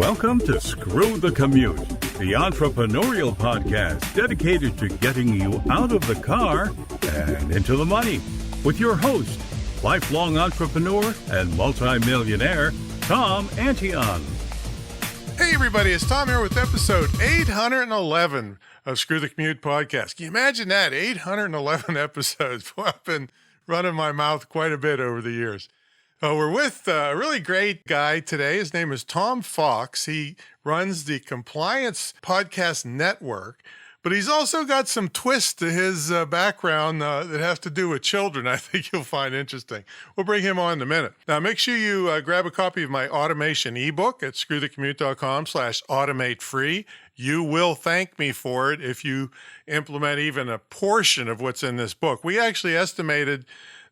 Welcome to Screw the Commute, the entrepreneurial podcast dedicated to getting you out of the car and into the money, with your host, lifelong entrepreneur and multimillionaire, Tom Antion. Hey everybody, it's Tom here with episode 811 of Screw the Commute podcast. Can you imagine that? 811 episodes. Boy, I've been running my mouth quite a bit over the years. We're with a really great guy today. His name is Tom Fox. He runs the Compliance Podcast Network, but he's also got some twists to his background that has to do with children I think you'll find interesting. We'll bring him on in a minute. Now, make sure you grab a copy of my automation ebook at screwthecommute.com/automate-free. You will thank me for it if you implement even a portion of what's in this book. We actually estimated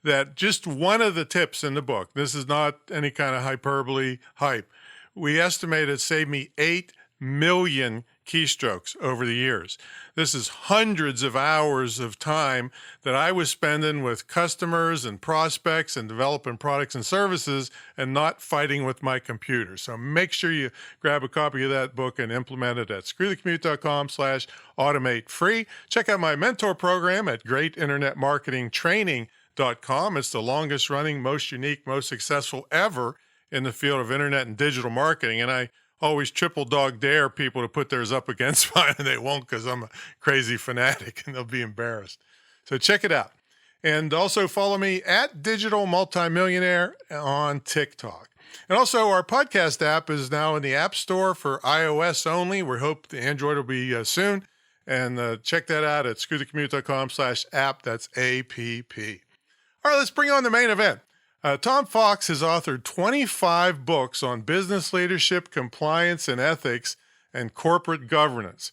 that just one of the tips in the book, this is not any kind of hyperbole hype, we estimate it saved me 8 million keystrokes over the years. This is hundreds of hours of time that I was spending with customers and prospects and developing products and services and not fighting with my computer. So make sure you grab a copy of that book and implement it at screwthecommute.com/automate-free. Check out my mentor program at greatinternetmarketingtraining.com. It's the longest running, most unique, most successful ever in the field of internet and digital marketing. And I always triple dog dare people to put theirs up against mine, and they won't because I'm a crazy fanatic and they'll be embarrassed. So check it out. And also follow me at Digital Multimillionaire on TikTok. And also our podcast app is now in the App Store for iOS only. We hope the Android will be soon. And check that out at screwthecommute.com/app. That's APP. All right, let's bring on the main event. Tom Fox has authored 25 books on business leadership, compliance, and ethics, and corporate governance.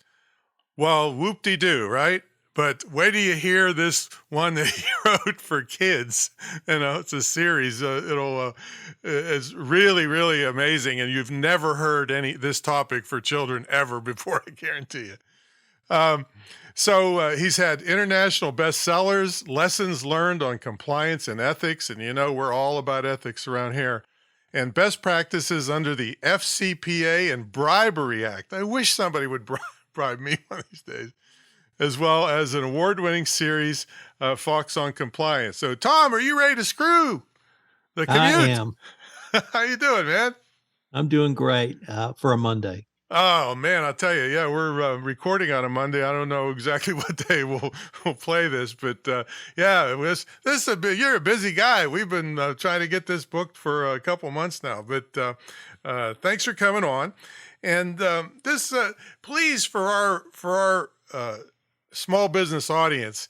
Well, whoop-de-doo, right? But wait till you hear this one that he wrote for kids. You know, it's a series. It's really, really amazing, and you've never heard this topic for children ever before, I guarantee you. So he's had international bestsellers, lessons learned on compliance and ethics, and you know we're all about ethics around here, and best practices under the FCPA and Bribery Act. I wish somebody would bribe me one of these days, as well as an award-winning series, Fox on Compliance. So Tom, are you ready to screw the commute? I am. How you doing, man? I'm doing great for a Monday. Oh man, I'll tell you, yeah, we're recording on a Monday. I don't know exactly what day we'll play this, but yeah, you're a busy guy. We've been trying to get this booked for a couple months now, but thanks for coming on. And please, for our small business audience,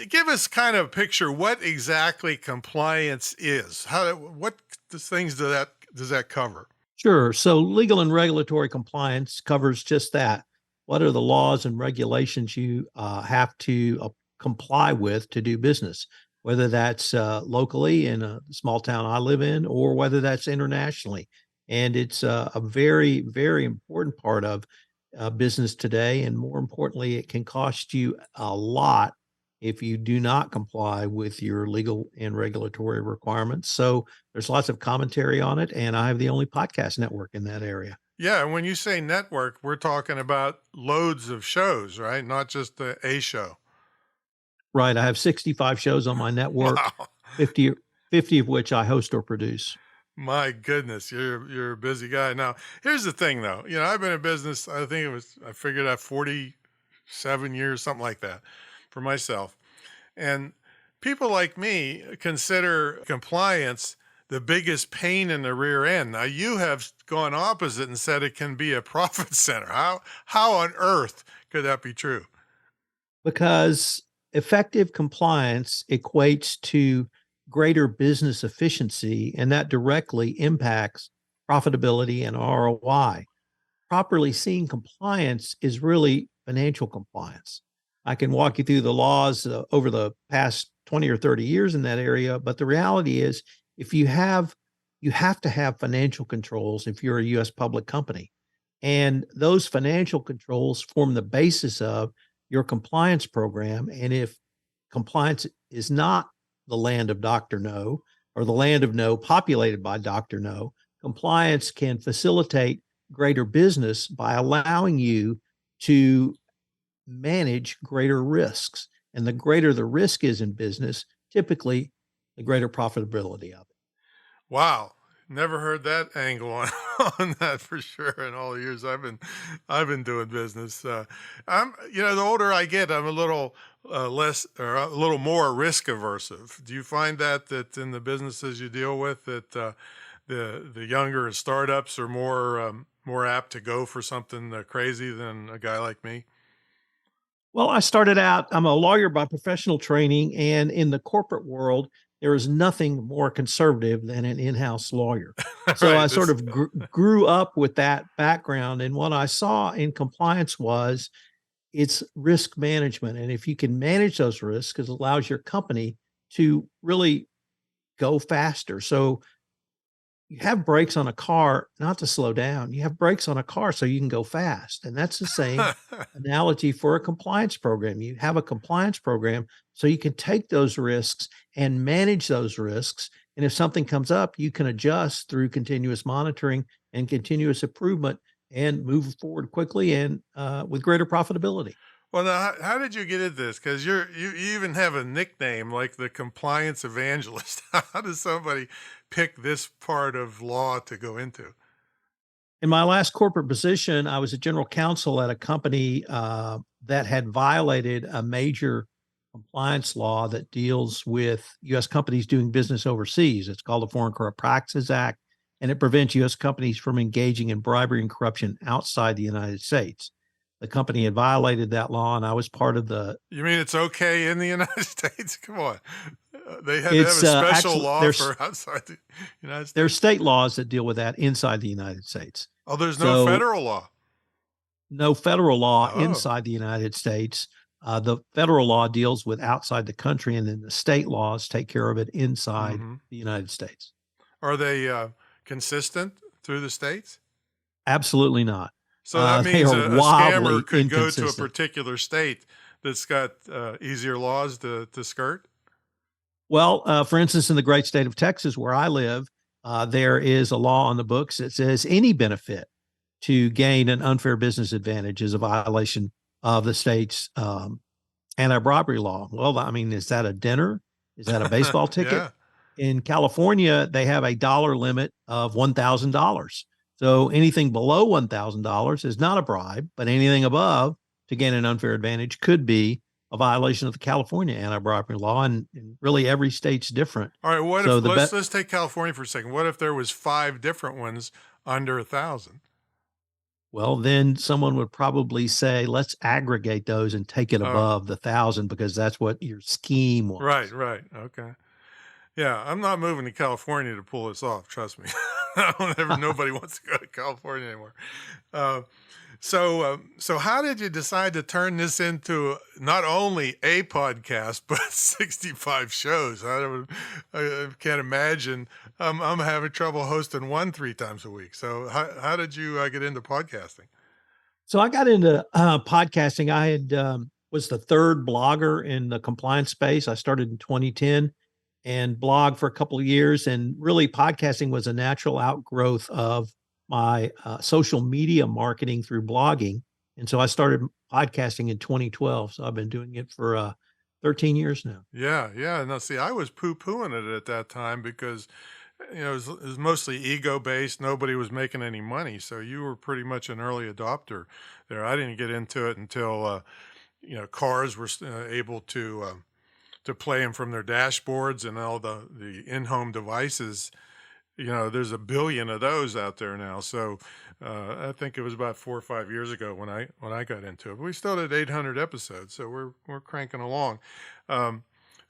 give us kind of a picture what exactly compliance is. What things does that cover? Sure. So legal and regulatory compliance covers just that. What are the laws and regulations you have to comply with to do business, whether that's locally in a small town I live in or whether that's internationally. And it's a very, very important part of business today. And more importantly, it can cost you a lot if you do not comply with your legal and regulatory requirements. So there's lots of commentary on it, and I have the only podcast network in that area. Yeah, and when you say network, we're talking about loads of shows, right? Not just a show. Right. I have 65 shows on my network, wow. 50 of which I host or produce. My goodness, you're a busy guy. Now, here's the thing, though. You know, I've been in business, I figured out 47 years, something like that, for myself. And people like me consider compliance the biggest pain in the rear end. Now, you have gone opposite and said it can be a profit center. How on earth could that be true? Because effective compliance equates to greater business efficiency, and that directly impacts profitability and ROI. Properly seen compliance is really financial compliance. I can walk you through the laws over the past 20 or 30 years in that area, but the reality is you have to have financial controls if you're a U.S. public company. And those financial controls form the basis of your compliance program. And if compliance is not the land of Dr. No, or the land of no populated by Dr. No, compliance can facilitate greater business by allowing you to manage greater risks. And the greater the risk is in business, typically the greater profitability of it. Wow. Never heard that angle on, on that for sure. In all the years I've been doing business, the older I get, I'm a little less or a little more risk aversive. Do you find that in the businesses you deal with that the younger startups are more apt to go for something crazy than a guy like me? Well, I started out, I'm a lawyer by professional training, and in the corporate world, there is nothing more conservative than an in-house lawyer. So I Right. sort This, of grew up with that background. And what I saw in compliance was it's risk management. And if you can manage those risks, it allows your company to really go faster. So you have brakes on a car, not to slow down. You have brakes on a car so you can go fast. And that's the same analogy for a compliance program. You have a compliance program so you can take those risks and manage those risks. And if something comes up, you can adjust through continuous monitoring and continuous improvement and move forward quickly and with greater profitability. well, now, how did you get into this? Because you even have a nickname like the Compliance Evangelist. How does somebody pick this part of law to go into? In my last corporate position, I was a general counsel at a company that had violated a major compliance law that deals with U.S. companies doing business overseas. It's called the Foreign Corrupt Practices Act, and it prevents U.S. companies from engaging in bribery and corruption outside the United States. The company had violated that law, and I was part of the. You mean it's okay in the United States? Come on. They had to have It's a special actually law for outside the United there's States. state laws that deal with that inside the United States. Oh, there's no So federal law. no federal law Oh. inside the United States. The federal law deals with outside the country, and then the state laws take care of it inside Hmm. the United States. Are they consistent through the states? Absolutely not. So that They means are a scammer wildly could go to a inconsistent. particular state that's got easier laws to skirt. Well, for instance, in the great state of Texas, where I live, there is a law on the books that says any benefit to gain an unfair business advantage is a violation of the state's anti-bribery law. Well, I mean, is that a dinner? Is that a baseball ticket? Yeah. In California, they have a dollar limit of $1,000. So anything below $1,000 is not a bribe, but anything above to gain an unfair advantage could be a violation of the California anti-bribery law, and really every state's different. All right. What So if let's take California for a second. What if there was 5 different ones under 1,000? well, then someone would probably say, let's aggregate those and take it Oh, above the 1,000 because that's what your scheme was. right, right. Okay. Yeah, I'm not moving to California to pull this off. Trust me. Nobody wants to go to California anymore. Uh, so how did you decide to turn this into not only a podcast but 65 shows? I can't imagine. I'm having trouble hosting one 3 times a week. So how did you get into podcasting? So I got into podcasting. I had was the third blogger in the compliance space. I started in 2010 and blogged for a couple of years. And really, podcasting was a natural outgrowth of my social media marketing through blogging. And so I started podcasting in 2012. So I've been doing it for 13 years now. Yeah, yeah. Now, see, I was poo-pooing it at that time because, it was mostly ego-based. Nobody was making any money. So you were pretty much an early adopter there. I didn't get into it until, cars were able to play them from their dashboards and all the in-home devices. There's a billion of those out there now. So I think it was about 4 or 5 years ago when I got into it. But we still did 800 episodes, so we're cranking along.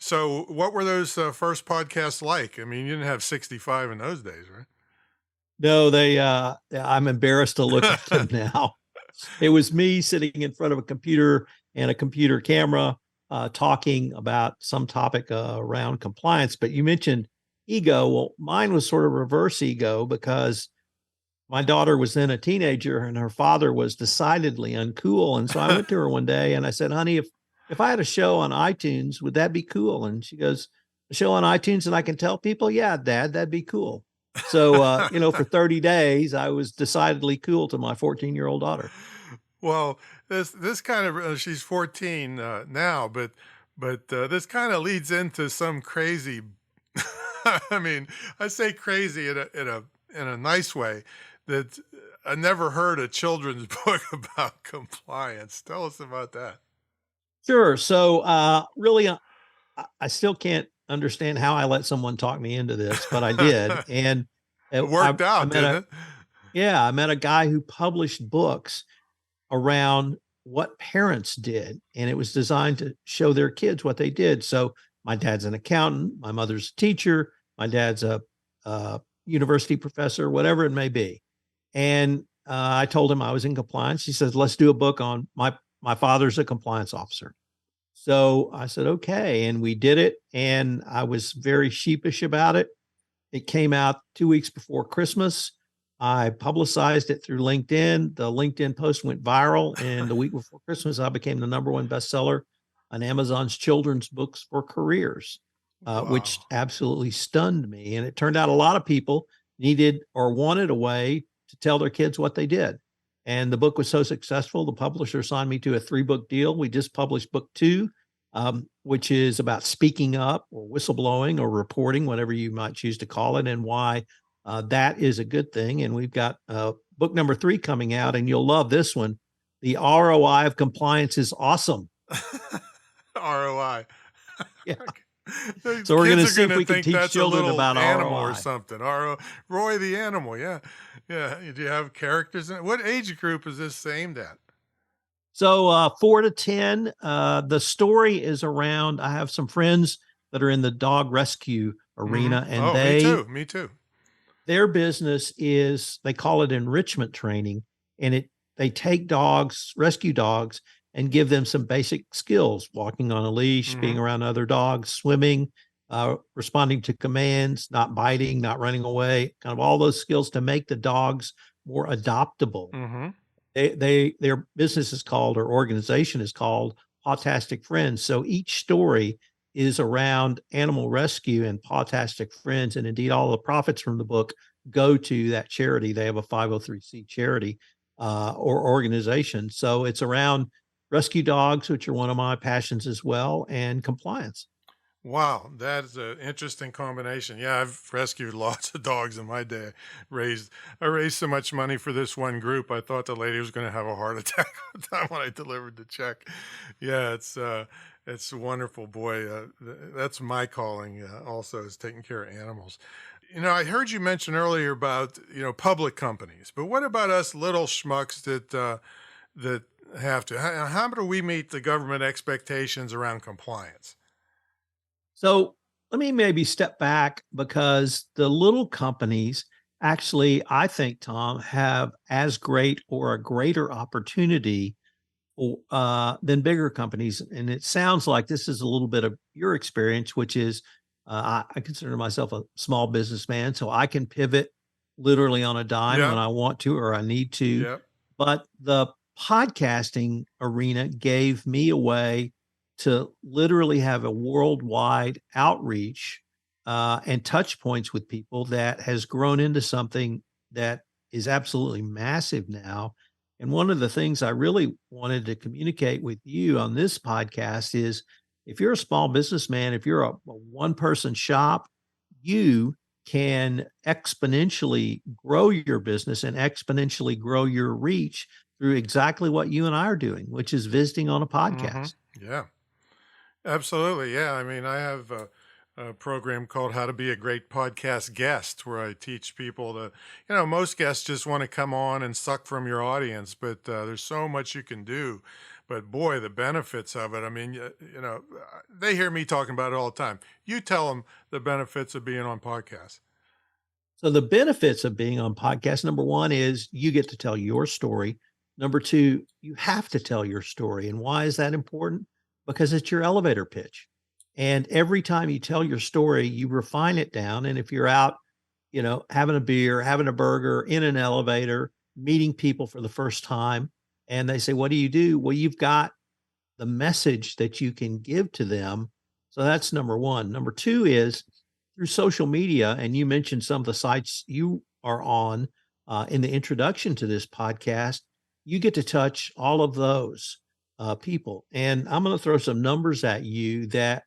So what were those first podcasts like? I mean, you didn't have 65 in those days, right? No, I'm embarrassed to look at them now. It was me sitting in front of a computer and a computer camera talking about some topic around compliance. But you mentioned ego. Well, mine was sort of reverse ego because my daughter was then a teenager and her father was decidedly uncool. And so I went to her one day and I said, honey, if I had a show on iTunes, would that be cool? And she goes, a show on iTunes and I can tell people, yeah, Dad, that'd be cool. So, for 30 days, I was decidedly cool to my 14-year-old daughter. Well, this kind of she's 14 now, but this kind of leads into some crazy. I mean, I say crazy in a nice way. That I never heard a children's book about compliance. Tell us about that. Sure. So, really, I still can't understand how I let someone talk me into this, but I did. And It I, worked I out, met didn't a, it? yeah, I met a guy who published books around what parents did, and it was designed to show their kids what they did. So my dad's an accountant, my mother's a teacher, my dad's a university professor, whatever it may be. And I told him I was in compliance. He says, "Let's do a book on my father's a compliance officer." So I said, "Okay," and we did it. And I was very sheepish about it. It came out 2 weeks before Christmas. I publicized it through LinkedIn. The LinkedIn post went viral. And the week before Christmas, I became the number one bestseller on Amazon's children's books for careers, which Wow. absolutely stunned me. And it turned out a lot of people needed or wanted a way to tell their kids what they did. And the book was so successful, the publisher signed me to a 3-book deal. We just published book 2, which is about speaking up or whistleblowing or reporting, whatever you might choose to call it, and why that is a good thing. And we've got book number 3 coming out, and you'll love this one. The ROI of compliance is awesome. ROI. Yeah. The So we're going kids to are see going if to we can think teach that's a children little about animal or ROI. something. Roy the animal. Yeah. Yeah. Do you have characters in it? What age group is this aimed at? So 4 to 10, the story is around, I have some friends that are in the dog rescue arena, and Oh, me too. Me too. their business is, they call it enrichment training, and they take dogs, rescue dogs, and give them some basic skills: walking on a leash, being Mm-hmm. around other dogs, swimming, responding to commands, not biting, not running away, kind of all those skills to make the dogs more adoptable. Mm-hmm. Their business is called, or organization is called, Pawtastic Friends. So each story is around animal rescue and Pawtastic Friends, and indeed all the profits from the book go to that charity. They have a 503c charity or organization. So it's around rescue dogs, which are one of my passions as well, and compliance. Wow, that is an interesting combination. Yeah, I've rescued lots of dogs in my day. Raised I raised so much money for this one group. I thought the lady was going to have a heart attack the time when I delivered the check. Yeah, it's wonderful, boy. That's my calling. Also, is taking care of animals. I heard you mention earlier about public companies, but what about us little schmucks that have to? How do we meet the government expectations around compliance? So let me maybe step back, because the little companies actually, I think, Tom, have as great or a greater opportunity than bigger companies. And it sounds like this is a little bit of your experience, which is I consider myself a small businessman, so I can pivot literally on a dime when Yeah, I want to or I need to. yeah. But the podcasting arena gave me a way to literally have a worldwide outreach and touch points with people that has grown into something that is absolutely massive now. And one of the things I really wanted to communicate with you on this podcast is, if you're a small businessman, if you're a one person shop, you can exponentially grow your business and exponentially grow your reach through exactly what you and I are doing, which is visiting on a Mm-hmm. podcast. Yeah. Absolutely. Yeah. I mean, I have a program called How to Be a Great Podcast Guest, where I teach people most guests just want to come on and suck from your audience, but there's so much you can do. But boy, the benefits of it. I mean, they hear me talking about it all the time. You tell them the benefits of being on podcasts. So the benefits of being on podcast, number one, is you get to tell your story. Number two, you have to tell your story. And why is that important? Because it's your elevator pitch. And every time you tell your story, you refine it down. And if you're out, having a beer, having a burger, in an elevator, meeting people for the first time, and they say, "What do you do?" Well, you've got the message that you can give to them. So that's number one. Number two is, through social media, and you mentioned some of the sites you are on in the introduction to this podcast, you get to touch all of those people. And I'm going to throw some numbers at you that,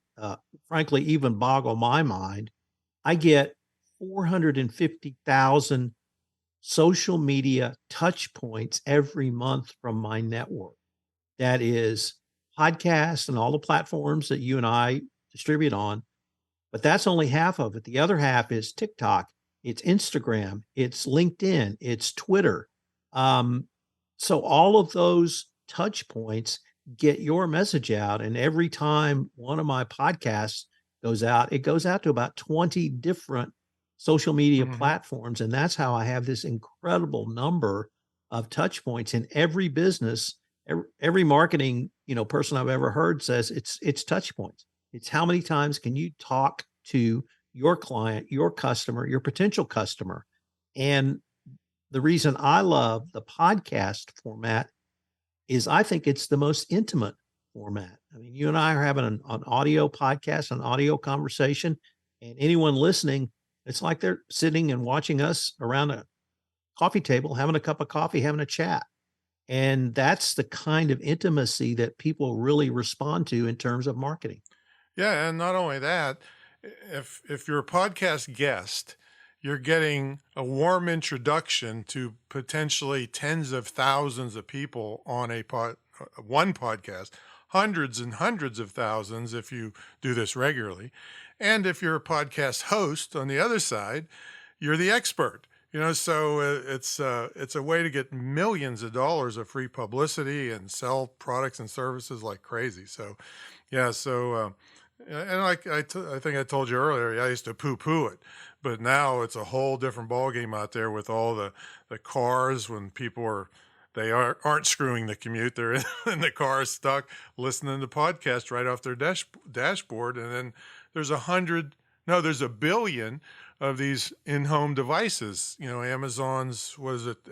frankly, even boggle my mind. I get 450,000 social media touch points every month from my network. That is podcasts and all the platforms that you and I distribute on. But that's only half of it. The other half is TikTok, it's Instagram, it's LinkedIn, it's Twitter. So all of those touch points get your message out. And every time one of my podcasts goes out, it goes out to about 20 different social media platforms. And that's how I have this incredible number of touch points in every business. Every marketing, person I've ever heard says it's touch points. It's how many times can you talk to your client, your customer, your potential customer. And the reason I love the podcast format is I think it's the most intimate format. I mean, you and I are having an audio podcast, an audio conversation, and anyone listening, it's like they're sitting and watching us around a coffee table, having a cup of coffee, having a chat. And that's the kind of intimacy that people really respond to in terms of marketing. Yeah, and not only that, if you're a podcast guest, you're getting a warm introduction to potentially tens of thousands of people on one podcast, hundreds and hundreds of thousands if you do this regularly. And if you're a podcast host on the other side, you're the expert. So it's a way to get millions of dollars of free publicity and sell products and services like crazy. So, yeah. So, and like I think I told you earlier, I used to poo-poo it, but now it's a whole different ballgame out there with all the cars when people aren't screwing the commute. They're in the car stuck listening to podcasts right off their dashboard. And then there's a billion of these in-home devices, Amazon's,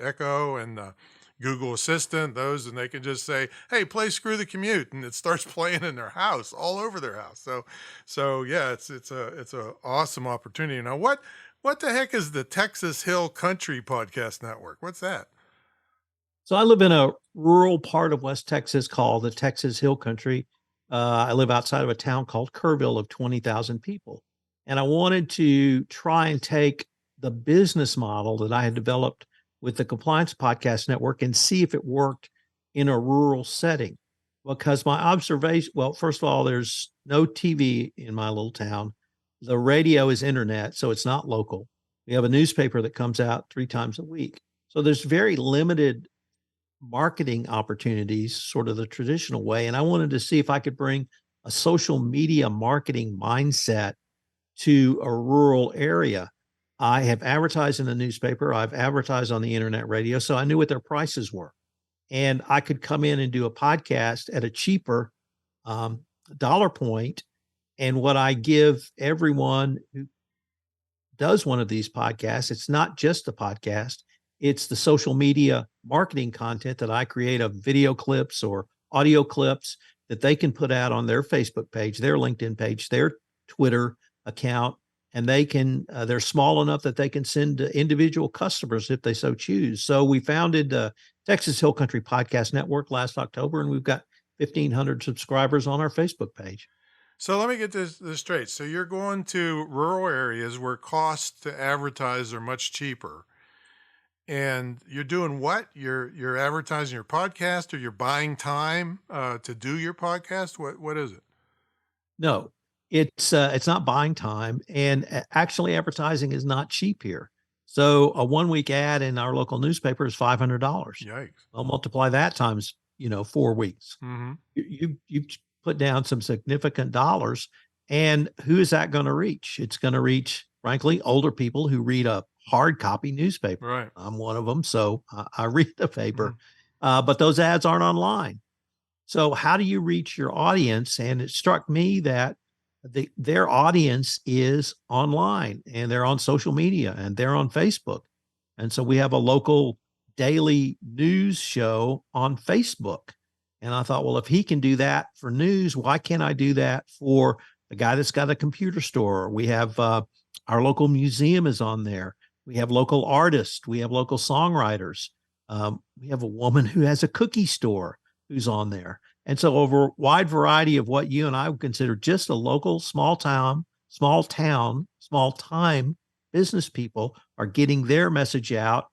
Echo and Google Assistant, and they can just say, hey, play Screw the Commute, and it starts playing in their house, all over their house. So yeah, it's a awesome opportunity. Now, what the heck is the Texas Hill Country Podcast Network? What's that? So I live in a rural part of West Texas called the Texas Hill Country. I live outside of a town called Kerrville of 20,000 people. And I wanted to try and take the business model that I had developed with the Compliance Podcast Network and see if it worked in a rural setting. Because my observation, well, first of all, there's no TV in my little town. The radio is internet, so it's not local. We have a newspaper that comes out 3 times a week. So there's very limited marketing opportunities, sort of the traditional way. And I wanted to see if I could bring a social media marketing mindset to a rural area. I have advertised in the newspaper. I've advertised on the internet radio. So I knew what their prices were. And I could come in and do a podcast at a cheaper dollar point. And what I give everyone who does one of these podcasts, it's not just the podcast, it's the social media marketing content that I create of video clips or audio clips that they can put out on their Facebook page, their LinkedIn page, their Twitter account, and they're small enough that they can send to individual customers if they so choose. So we founded the Texas Hill Country Podcast Network last October, and we've got 1,500 subscribers on our Facebook page. So let me get this straight. So you're going to rural areas where costs to advertise are much cheaper. And you're doing what? You're advertising your podcast, or you're buying time to do your podcast? What is it? No, it's not buying time, and actually advertising is not cheap here. So a 1-week ad in our local newspaper is $500. Yikes! I'll multiply that times 4 weeks. Mm-hmm. You put down some significant dollars, and who is that going to reach? It's going to reach, frankly, older people who read a hard copy newspaper. Right. I'm one of them, so I read the paper, but those ads aren't online. So how do you reach your audience? And it struck me that their audience is online, and they're on social media, and they're on Facebook. And so we have a local daily news show on Facebook. And I thought, well, if he can do that for news, why can't I do that for the guy that's got a computer store? We have Our local museum is on there. We have local artists. We have local songwriters. We have a woman who has a cookie store who's on there. And so over a wide variety of what you and I would consider just a local small time business people are getting their message out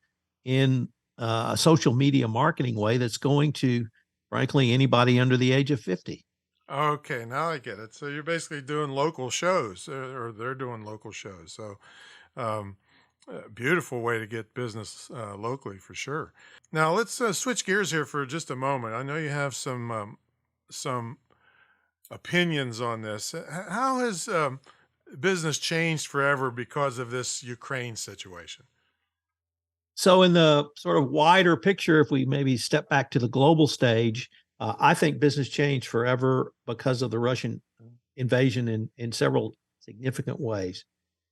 in a social media marketing way that's going to, frankly, anybody under the age of 50. Okay, now I get it. So you're basically doing local shows, or they're doing local shows. So, um, a beautiful way to get business locally for sure. Now let's switch gears here for just a moment. I know you have some opinions on this. How has business changed forever because of this Ukraine situation? So, in the sort of wider picture, if we maybe step back to the global stage, I think business changed forever because of the Russian invasion in several significant ways.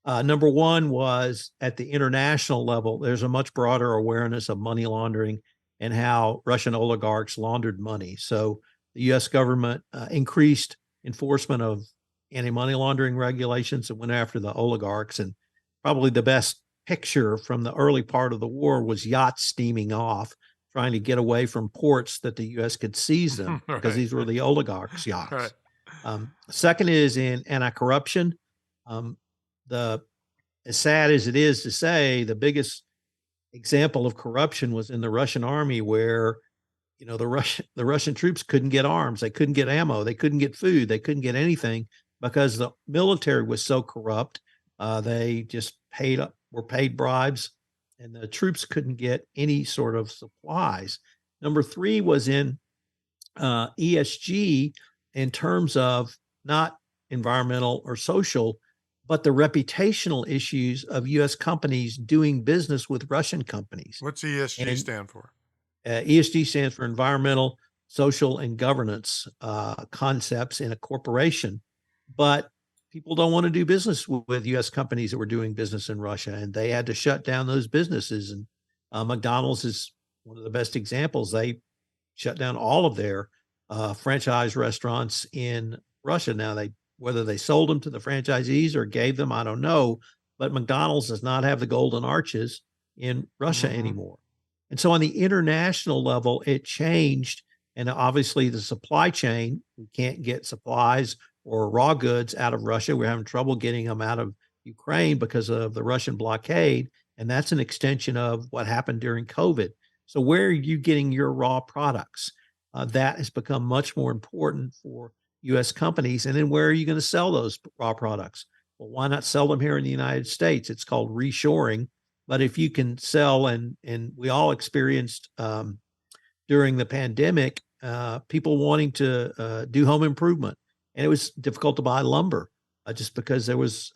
Number one was at the international level, there's a much broader awareness of money laundering and how Russian oligarchs laundered money. So the US government increased enforcement of anti money laundering regulations and went after the oligarchs. And probably the best picture from the early part of the war was yachts steaming off, trying to get away from ports that the US could seize them because Right, these were the oligarchs' right. yachts. Second is in anti corruption. The As sad as it is to say, the biggest example of corruption was in the Russian army, where the Russian troops couldn't get arms, they couldn't get ammo, they couldn't get food, they couldn't get anything because the military was so corrupt. They just were paid bribes, and the troops couldn't get any sort of supplies. Number three was in ESG, in terms of not environmental or social, but the reputational issues of U.S. companies doing business with Russian companies. What's ESG And stand for? ESG stands for environmental, social, and governance concepts in a corporation. But people don't want to do business with U.S. companies that were doing business in Russia, and they had to shut down those businesses. And McDonald's is one of the best examples. They shut down all of their franchise restaurants in Russia. Now, whether they sold them to the franchisees or gave them, I don't know. But McDonald's does not have the golden arches in Russia anymore. And so on the international level, it changed. And obviously the supply chain, we can't get supplies or raw goods out of Russia. We're having trouble getting them out of Ukraine because of the Russian blockade. And that's an extension of what happened during COVID. So where are you getting your raw products? That has become much more important for U.S. companies. And then where are you going to sell those raw products? Well, why not sell them here in the United States? It's called reshoring. But if you can sell, and we all experienced during the pandemic, people wanting to do home improvement, and it was difficult to buy lumber just because there was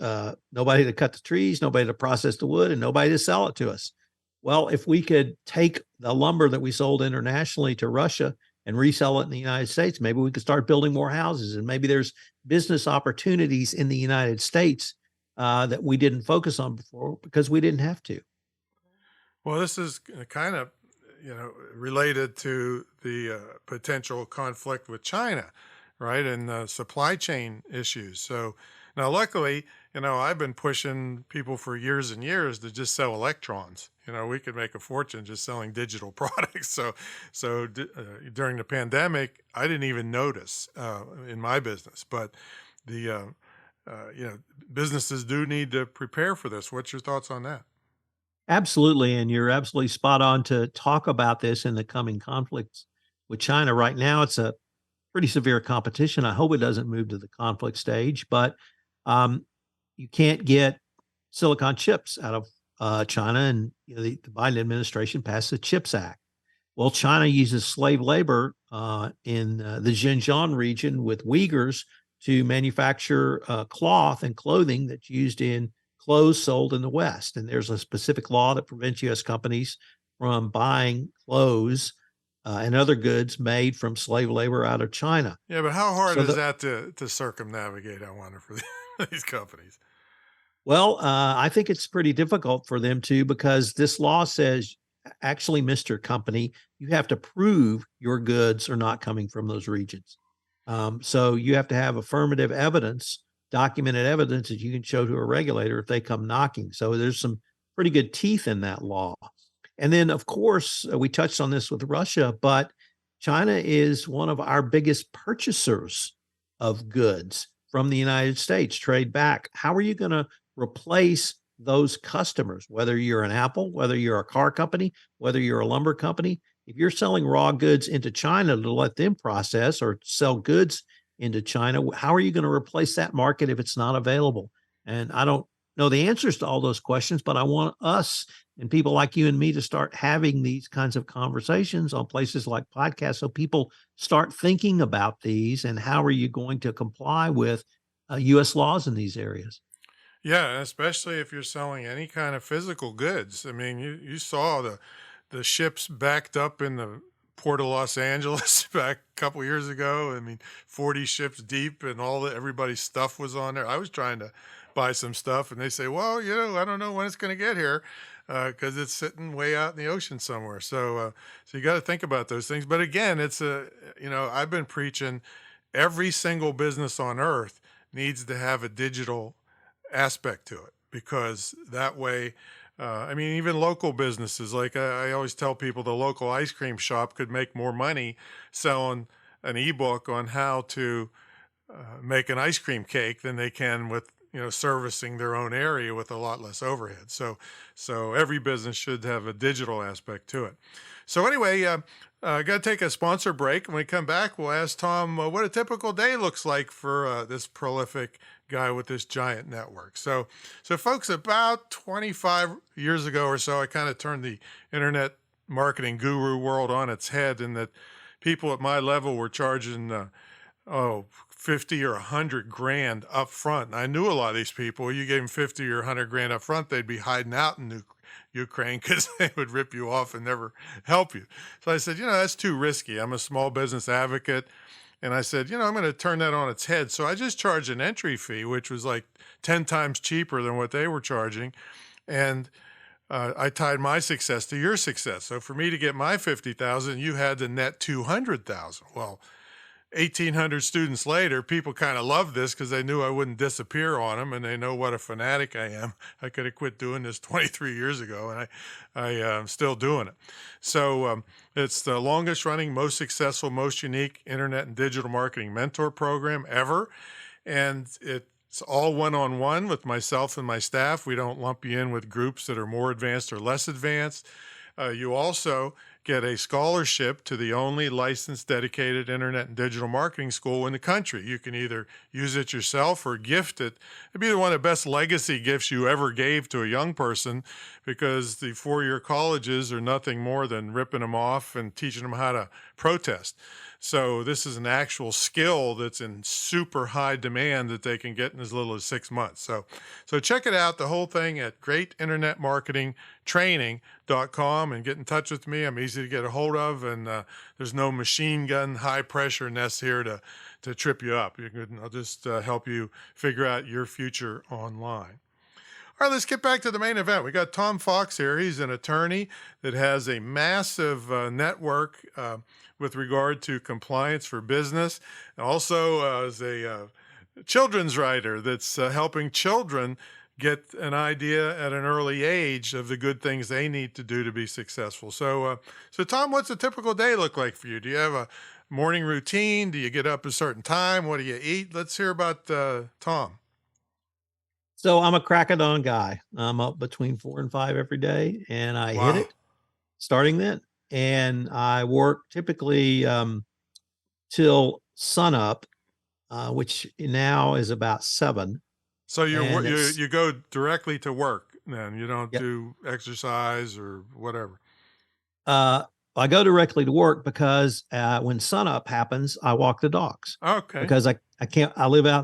nobody to cut the trees, nobody to process the wood, and nobody to sell it to us. Well, if we could take the lumber that we sold internationally to Russia and resell it in the United States, maybe we could start building more houses, and maybe there's business opportunities in the United States that we didn't focus on before because we didn't have to. Well, this is kind of, related to the potential conflict with China, right? And supply chain issues. So now, luckily, I've been pushing people for years and years to just sell electrons. We could make a fortune just selling digital products. So during the pandemic, I didn't even notice in my business, but the businesses do need to prepare for this. What's your thoughts on that? Absolutely. And you're absolutely spot on to talk about this in the coming conflicts with China. Right now, it's a pretty severe competition. I hope it doesn't move to the conflict stage, but you can't get silicon chips out of China. And the Biden administration passed the CHIPS Act. Well, China uses slave labor in the Xinjiang region with Uyghurs to manufacture cloth and clothing that's used in clothes sold in the West. And there's a specific law that prevents U.S. companies from buying clothes and other goods made from slave labor out of China. Yeah, but how hard is that to circumnavigate, I wonder, for these companies? Well, I think it's pretty difficult for them to, because this law says, actually, Mr. Company, you have to prove your goods are not coming from those regions. So you have to have affirmative evidence documented evidence that you can show to a regulator if they come knocking. So there's some pretty good teeth in that law. And then, of course, we touched on this with Russia, but China is one of our biggest purchasers of goods from the United States, trade back. How are you going to replace those customers, whether you're an Apple, whether you're a car company, whether you're a lumber company? If you're selling raw goods into China to let them process or sell goods into China, how are you going to replace that market if it's not available? And I don't know the answers to all those questions, but I want us and people like you and me to start having these kinds of conversations on places like podcasts so people start thinking about these and how are you going to comply with U.S. laws in these areas. Yeah, especially if you're selling any kind of physical goods. I mean, you saw the ships backed up in the port of Los Angeles back a couple years ago. I mean, 40 ships deep, and everybody's stuff was on there. I was trying to buy some stuff, and they say, well, I don't know when it's going to get here because it's sitting way out in the ocean somewhere. So you got to think about those things. But again, I've been preaching every single business on earth needs to have a digital aspect to it, because that way, even local businesses, like I always tell people, the local ice cream shop could make more money selling an ebook on how to make an ice cream cake than they can with servicing their own area with a lot less overhead. So every business should have a digital aspect to it. So anyway, got to take a sponsor break. When we come back, we'll ask Tom what a typical day looks like for this prolific guy with this giant network. So folks, about 25 years ago or so, I kind of turned the internet marketing guru world on its head, in that people at my level were charging 50 or 100 grand up front. And I knew a lot of these people. You gave them 50 or 100 grand up front, they'd be hiding out in Ukraine because they would rip you off and never help you. So I said, that's too risky. I'm a small business advocate. And I said, I'm going to turn that on its head. So I just charged an entry fee, which was like 10 times cheaper than what they were charging. And I tied my success to your success. So for me to get my 50,000, you had to net 200,000. Well, 1,800 students later, people kind of loved this because they knew I wouldn't disappear on them, and they know what a fanatic I am. I could have quit doing this 23 years ago, and I'm still doing it. So it's the longest running, most successful, most unique internet and digital marketing mentor program ever. And it's all one-on-one with myself and my staff. We don't lump you in with groups that are more advanced or less advanced. You also get a scholarship to the only licensed dedicated internet and digital marketing school in the country. You can either use it yourself or gift it. It'd be one of the best legacy gifts you ever gave to a young person, because the four-year colleges are nothing more than ripping them off and teaching them how to protest. So this is an actual skill that's in super high demand that they can get in as little as 6 months. So check it out, the whole thing, at greatinternetmarketingtraining.com, and get in touch with me. I'm easy to get a hold of, and there's no machine gun high pressure nest here to trip you up. I'll just help you figure out your future online. All right, let's get back to the main event. We got Tom Fox here. He's an attorney that has a massive network with regard to compliance for business. Also is a children's writer that's helping children get an idea at an early age of the good things they need to do to be successful. So Tom, what's a typical day look like for you? Do you have a morning routine? Do you get up a certain time? What do you eat? Let's hear about Tom. So I'm a crack of dawn guy. I'm up between 4 and 5 every day, and I hit it starting then. And I work typically till sunup, which now is about 7. So you go directly to work then? You don't do exercise or whatever? I go directly to work because when sunup happens, I walk the dogs. Okay. Because I can't. I live out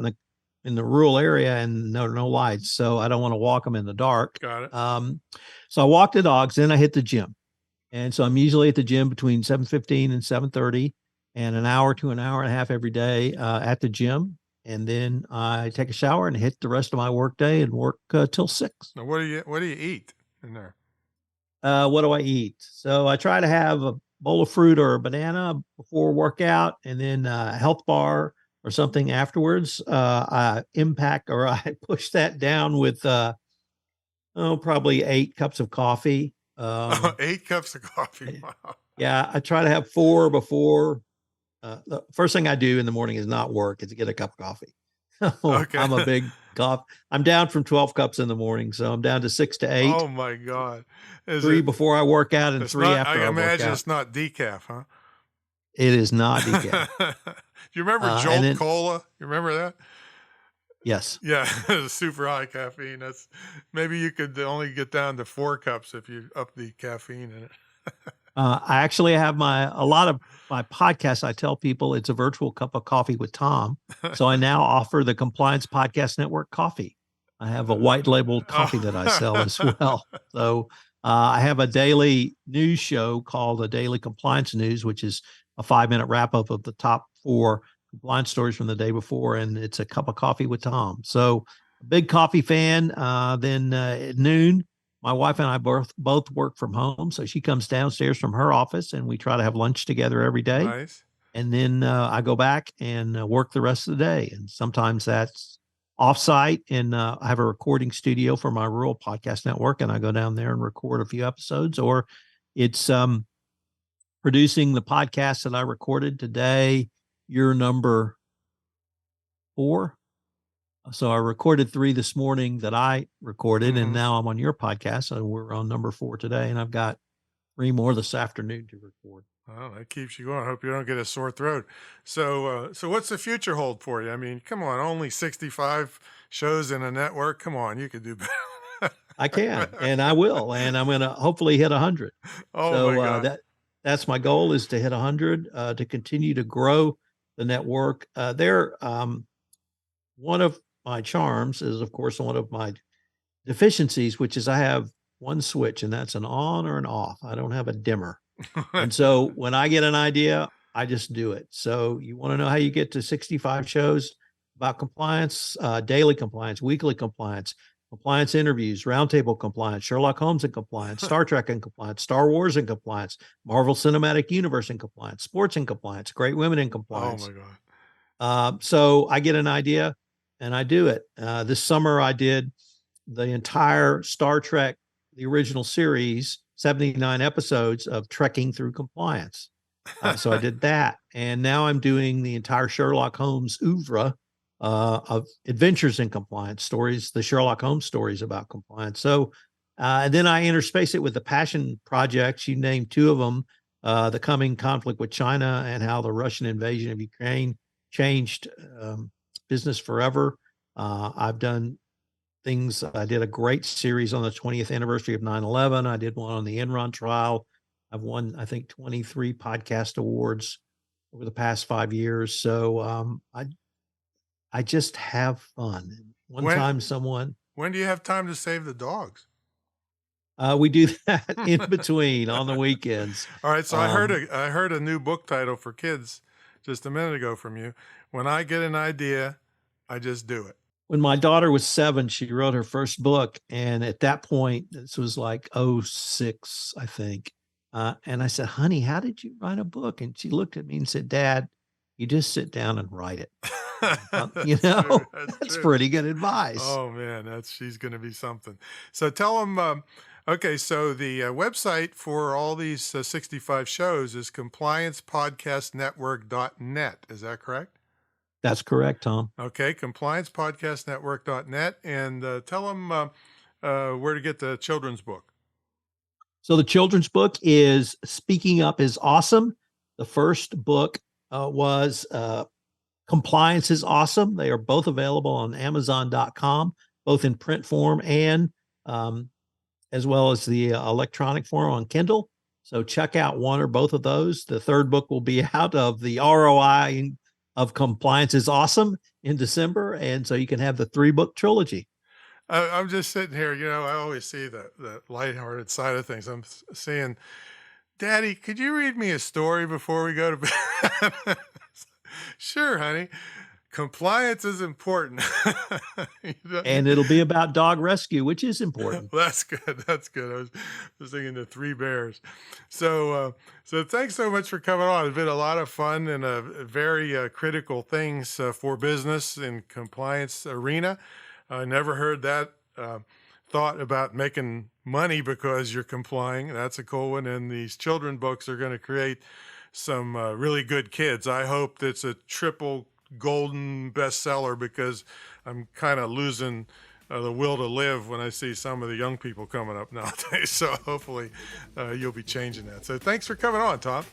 in the rural area and no lights, so I don't want to walk them in the dark. Got it. So I walk the dogs, then I hit the gym. And so I'm usually at the gym between 7:15 and 7:30, and an hour to an hour and a half every day at the gym. And then I take a shower and hit the rest of my work day and work till 6. Now, what do you eat in there? What do I eat? So I try to have a bowl of fruit or a banana before workout, and then a health bar or something afterwards. I push that down with probably 8 cups of coffee. Oh, 8 cups of coffee. Wow. Yeah, I try to have 4 before. The first thing I do in the morning is not work; is to get a cup of coffee. So Okay. I'm a big coffee. I'm down from 12 cups in the morning, so I'm down to 6 to 8. Oh my God. Is 3 it, before I work out and it's 3 not, I after I work imagine out. it's not decaf, huh? It is not decaf. Do you remember And Jolt then Cola? You remember that? yes, Yeah, it's super high caffeine. That's maybe you could only get down to 4 cups if you up the caffeine in it. I actually have a lot of my podcasts. I tell people it's a virtual cup of coffee with Tom. So I now offer the Compliance Podcast Network coffee. I have a white labeled coffee that I sell as well. So I have a daily news show called the Daily Compliance News, which is a 5-minute wrap up of the top 4 compliance stories from the day before, and it's a cup of coffee with Tom. So a big coffee fan. Then at noon, my wife and I both work from home, so she comes downstairs from her office, and we try to have lunch together every day. Nice. And then I go back and work the rest of the day. And sometimes that's offsite, and I have a recording studio for my rural podcast network, and I go down there and record a few episodes. Or it's producing the podcast that I recorded today. You're number 4. So I recorded 3 this morning that I recorded, and now I'm on your podcast. So we're on number 4 today, and I've got 3 more this afternoon to record. Well, that keeps you going. I hope you don't get a sore throat. So, so what's the future hold for you? I mean, come on, only 65 shows in a network. Come on, you could do better. I can, and I will, and I'm going to hopefully hit 100. Oh So my God. that's my goal, is to hit 100, to continue to grow the network. One of my charms is, of course, one of my deficiencies, which is I have one switch, and that's an on or an off. I don't have a dimmer. And so when I get an idea, I just do it. So you want to know how you get to 65 shows about compliance, daily compliance, weekly compliance, compliance interviews, roundtable compliance, Sherlock Holmes and compliance, Star Trek and compliance, Star Wars and compliance, Marvel Cinematic Universe and compliance, sports and compliance, great women in Oh compliance. my God. So I get an idea and I do it. This summer I did the entire Star Trek, the original series, 79 episodes of trekking through compliance. So I did that. And now I'm doing the entire Sherlock Holmes oeuvre of adventures in compliance stories, the Sherlock Holmes stories about compliance. So and then I interspace it with the passion projects. You named 2 of them, the coming conflict with China and how the Russian invasion of Ukraine changed business forever. I've done things. I did a great series on the 20th anniversary of 9/11. I did one on the Enron trial. I've won, I think, 23 podcast awards over the past 5 years. So I just have fun. One time, When do you have time to save the dogs? we do that in between on the weekends. All right. So I heard a new book title for kids just a minute ago from you. When I get an idea, I just do it. When my daughter was 7, she wrote her first book. And at that point, this was like '06, I think. And I said, honey, how did you write a book? And she looked at me and said, Dad, you just sit down and write it. That's true. That's pretty good advice. Oh man, she's going to be something. So tell them, okay, so the website for all these 65 shows is compliancepodcastnetwork.net. Is that correct? That's correct, Tom. Okay, compliancepodcastnetwork.net. And tell them where to get the children's book. So the children's book is Speaking Up is Awesome. The first book was Compliance is Awesome. They are both available on Amazon.com, both in print form and as well as the electronic form on Kindle. So check out one or both of those. The third book will be out of the ROI of Compliance is Awesome in December. And so you can have the 3-book trilogy. I'm just sitting here, I always see the lighthearted side of things. I'm saying, Daddy, could you read me a story before we go to bed? Sure, honey. compliance is important. And it'll be about dog rescue, which is important. That's good. That's good. I was thinking the three bears. So thanks so much for coming on. It's been a lot of fun and very critical things for business in compliance arena. I never heard that thought about making money because you're complying. That's a cool one. And these children books are going to create some really good kids. I hope that's a triple golden bestseller, because I'm kind of losing the will to live when I see some of the young people coming up nowadays. So hopefully you'll be changing that. So thanks for coming on, Tom.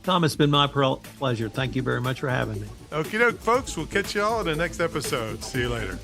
Tom, it's been my pleasure. Thank you very much for having me. Okie doke, folks. We'll catch you all in the next episode. See you later.